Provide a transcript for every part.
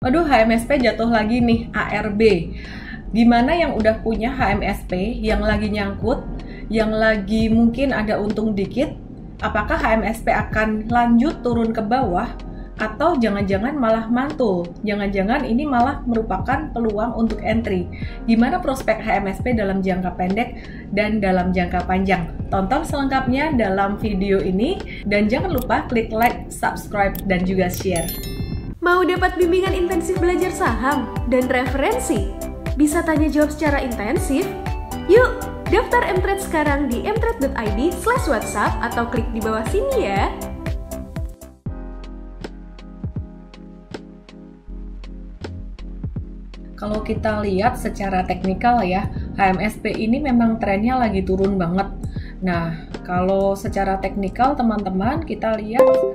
Waduh, HMSP jatuh lagi nih, ARB. Gimana yang udah punya HMSP, yang lagi nyangkut, yang lagi mungkin ada untung dikit, apakah HMSP akan lanjut turun ke bawah? Atau jangan-jangan malah mantul, jangan-jangan ini malah merupakan peluang untuk entry. Gimana prospek HMSP dalam jangka pendek dan dalam jangka panjang? Tonton selengkapnya dalam video ini, dan jangan lupa klik like, subscribe, dan juga share. Mau dapat bimbingan intensif belajar saham dan referensi? Bisa tanya jawab secara intensif? Yuk, daftar mtrade sekarang di mtrade.id/whatsapp atau klik di bawah sini ya. Kalau kita lihat secara teknikal ya, HMSP ini memang trennya lagi turun banget. Nah, kalau secara teknikal teman-teman kita lihat HMSP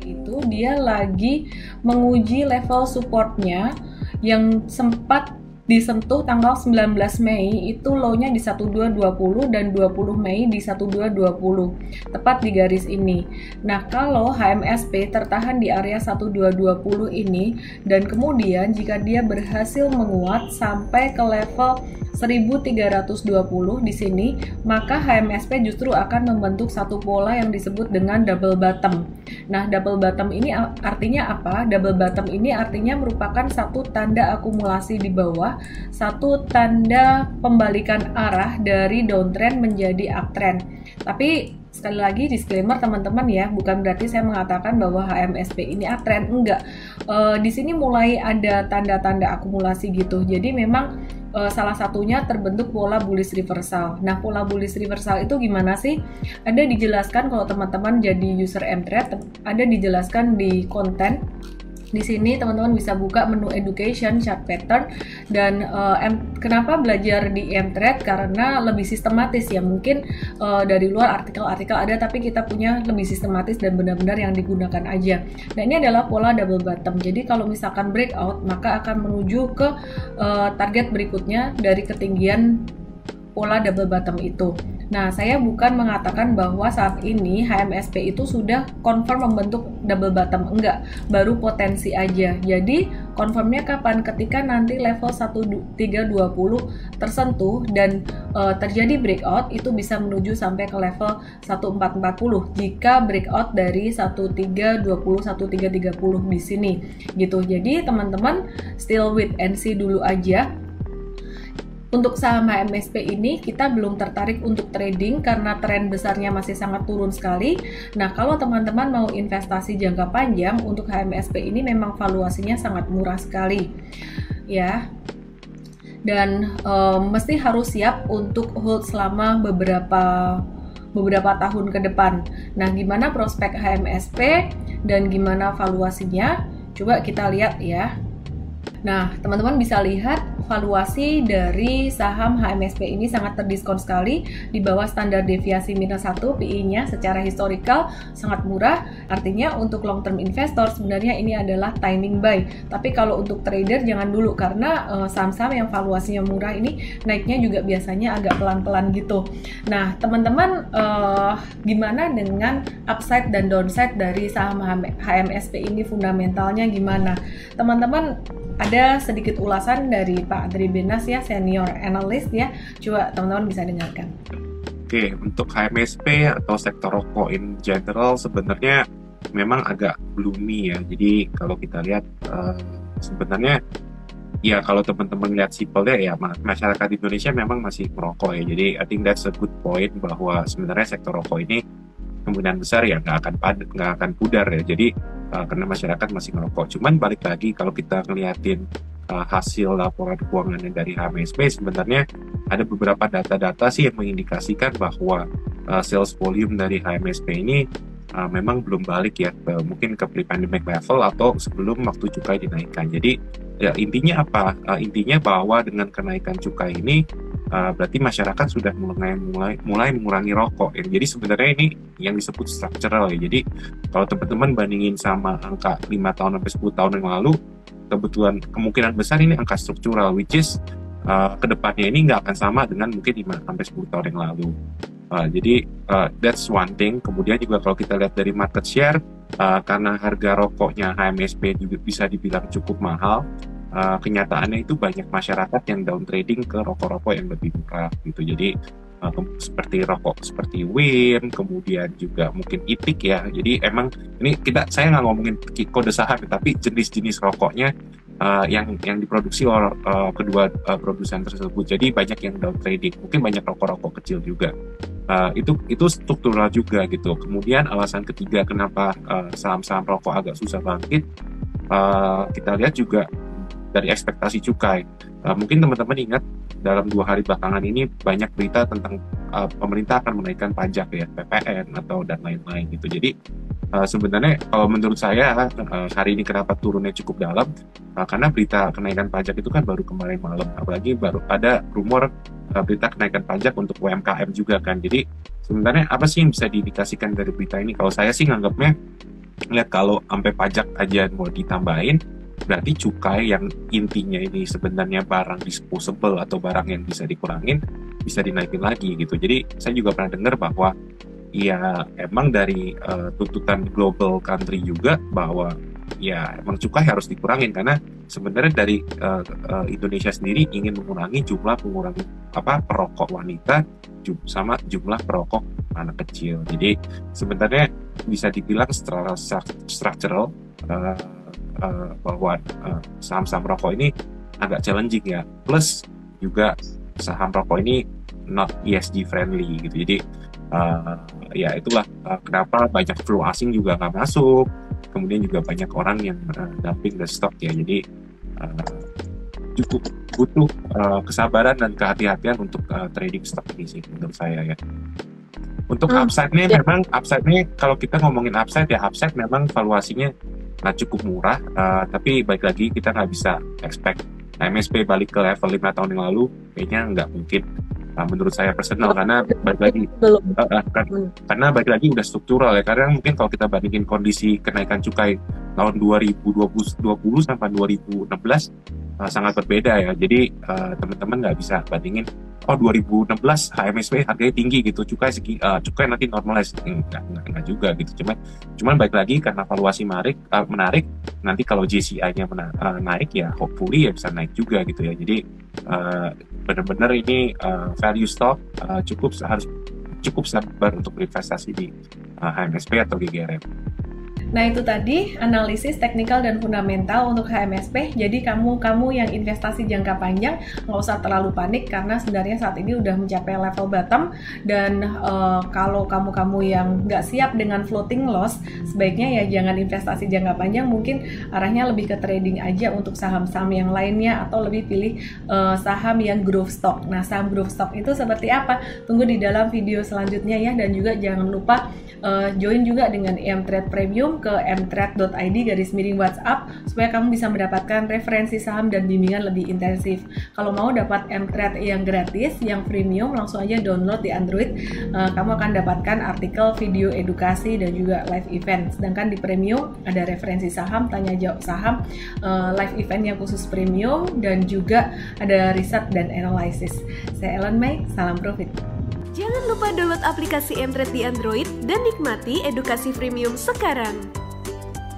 itu dia lagi menguji level supportnya yang sempat disentuh tanggal 19 Mei, itu low-nya di 1220 dan 20 Mei di 1220, tepat di garis ini. Nah, kalau HMSP tertahan di area 1220 ini dan kemudian jika dia berhasil menguat sampai ke level 1320 di sini, maka HMSP justru akan membentuk satu pola yang disebut dengan double bottom. Nah, double bottom ini artinya apa? Double bottom ini artinya merupakan satu tanda akumulasi di bawah, satu tanda pembalikan arah dari downtrend menjadi uptrend. Tapi sekali lagi disclaimer teman-teman ya, bukan berarti saya mengatakan bahwa HMSP ini uptrend, enggak. Di sini mulai ada tanda-tanda akumulasi gitu. Jadi memang salah satunya terbentuk pola bullish reversal. Nah, pola bullish reversal itu gimana sih? Ada dijelaskan kalau teman-teman jadi user mtrade, ada dijelaskan di konten. Di sini teman-teman bisa buka menu education, chart pattern, dan kenapa belajar di mtrade? Karena lebih sistematis ya, mungkin dari luar artikel-artikel ada, tapi kita punya lebih sistematis dan benar-benar yang digunakan aja. Nah, ini adalah pola double bottom. Jadi kalau misalkan breakout, maka akan menuju ke target berikutnya dari ketinggian pola double bottom itu. Nah, saya bukan mengatakan bahwa saat ini HMSP itu sudah confirm membentuk double bottom, enggak, baru potensi aja. Jadi, confirmnya kapan? Ketika nanti level 1320 tersentuh dan terjadi breakout, itu bisa menuju sampai ke level 1440 jika breakout dari 1320 1330 di sini gitu. Jadi, teman-teman still wait and see dulu aja. Untuk saham HMSP ini kita belum tertarik untuk trading karena tren besarnya masih sangat turun sekali. Nah, kalau teman-teman mau investasi jangka panjang untuk HMSP ini memang valuasinya sangat murah sekali ya. Dan mesti harus siap untuk hold selama beberapa tahun ke depan. Nah, gimana prospek HMSP dan gimana valuasinya? Coba kita lihat ya. Nah, teman-teman bisa lihat valuasi dari saham HMSP ini sangat terdiskon sekali, di bawah standar deviasi minus 1, PI-nya secara historical sangat murah. Artinya untuk long term investor sebenarnya ini adalah timing buy. Tapi kalau untuk trader jangan dulu, karena saham-saham yang valuasinya murah ini naiknya juga biasanya agak pelan-pelan gitu. Nah, teman-teman gimana dengan upside dan downside dari saham HMSP ini, fundamentalnya gimana? Teman-teman, ada sedikit ulasan dari Pak Adri Benas ya, senior analyst ya. Coba teman-teman bisa dengarkan. Oke, untuk HMSP atau sektor rokok in general sebenarnya memang agak gloomy ya. Jadi kalau kita lihat sebenarnya ya, kalau teman-teman lihat simpelnya ya, masyarakat Indonesia memang masih merokok ya. Jadi I think that's a good point bahwa sebenarnya sektor rokok ini kemungkinan besar ya nggak akan pudar ya. Jadi karena masyarakat masih merokok. Cuman balik lagi kalau kita ngeliatin hasil laporan keuangannya dari HMSP, sebenarnya ada beberapa data-data sih yang mengindikasikan bahwa sales volume dari HMSP ini memang belum balik ya, mungkin ke pre-pandemic level atau sebelum waktu cukai dinaikkan. Jadi ya, intinya apa? Intinya bahwa dengan kenaikan cukai ini berarti masyarakat sudah mulai mengurangi rokok. Jadi sebenarnya ini yang disebut structural ya. Jadi kalau teman-teman bandingin sama angka 5 tahun sampai 10 tahun yang lalu, kebetulan kemungkinan besar ini angka struktural, which is kedepannya ini nggak akan sama dengan mungkin 5 sampai 10 tahun yang lalu. Jadi that's one thing. Kemudian juga kalau kita lihat dari market share, karena harga rokoknya HMSP juga bisa dibilang cukup mahal, kenyataannya itu banyak masyarakat yang down trading ke rokok-rokok yang lebih murah gitu. Jadi seperti rokok seperti Win, kemudian juga mungkin Ipik ya. Jadi emang ini saya nggak ngomongin kode saham, tapi jenis-jenis rokoknya yang diproduksi oleh kedua produsen tersebut. Jadi banyak yang down trading, mungkin banyak rokok-rokok kecil juga. Itu struktural juga gitu. Kemudian alasan ketiga kenapa saham-saham rokok agak susah bangkit, kita lihat juga dari ekspektasi cukai. Mungkin teman-teman ingat dalam 2 hari belakangan ini banyak berita tentang pemerintah akan menaikkan pajak ya, PPN atau dan lain-lain gitu. Jadi sebenarnya kalau menurut saya hari ini kenapa turunnya cukup dalam, karena berita kenaikan pajak itu kan baru kemarin malam, apalagi baru ada rumor berita kenaikan pajak untuk UMKM juga kan. Jadi sebenarnya apa sih yang bisa diindikasikan dari berita ini? Kalau saya sih nganggapnya, lihat kalau sampai pajak aja mau ditambahin, berarti cukai yang intinya ini sebenarnya barang disposable atau barang yang bisa dikurangin, bisa dinaikin lagi gitu. Jadi saya juga pernah dengar bahwa ya emang dari tuntutan global country juga bahwa ya emang cukai harus dikurangin, karena sebenarnya dari Indonesia sendiri ingin mengurangi jumlah perokok wanita sama jumlah perokok anak kecil. Jadi sebenarnya bisa dibilang secara structural bahwa saham-saham rokok ini agak challenging ya. Plus juga saham rokok ini not ESG friendly gitu. Jadi ya itulah kenapa banyak flow asing juga nggak masuk. Kemudian juga banyak orang yang dumping the stock ya. Jadi cukup butuh kesabaran dan kehati-hatian untuk trading stock ini sih menurut saya ya. Untuk upside-nya memang kalau kita ngomongin upside memang valuasinya cukup murah, tapi baik lagi kita nggak bisa expect MSP balik ke level 5 tahun yang lalu, kayaknya nggak mungkin menurut saya personal, karena baik lagi karena baik lagi udah struktural ya. Karena mungkin kalau kita bandingin kondisi kenaikan cukai tahun 2020 sampai 2016 sangat berbeda ya. Jadi teman-teman nggak bisa bandingin 2016 HMSP harganya tinggi gitu, cukai nanti normalize, enggak juga gitu. Cuman baik lagi karena valuasi menarik, nanti kalau JCI-nya naik ya hopefully ya bisa naik juga gitu ya. Jadi benar-benar ini value stock, harus cukup sabar untuk berinvestasi di HMSP atau GGRM. Nah, itu tadi analisis teknikal dan fundamental untuk HMSP. Jadi kamu yang investasi jangka panjang nggak usah terlalu panik, karena sebenarnya saat ini udah mencapai level bottom. Dan kalau kamu yang nggak siap dengan floating loss, sebaiknya ya jangan investasi jangka panjang, mungkin arahnya lebih ke trading aja untuk saham-saham yang lainnya, atau lebih pilih saham yang growth stock. Nah, saham growth stock itu seperti apa? Tunggu di dalam video selanjutnya ya. Dan juga jangan lupa join juga dengan mTrade Premium ke mtrade.id/WhatsApp supaya kamu bisa mendapatkan referensi saham dan bimbingan lebih intensif. Kalau mau dapat mTrade yang gratis, yang premium, langsung aja download di Android. Kamu akan dapatkan artikel, video edukasi, dan juga live event. Sedangkan di premium ada referensi saham, tanya jawab saham, live event yang khusus premium, dan juga ada riset dan analisis. Saya Ellen May, salam profit. Jangan lupa download aplikasi mTrade di Android dan nikmati edukasi premium sekarang.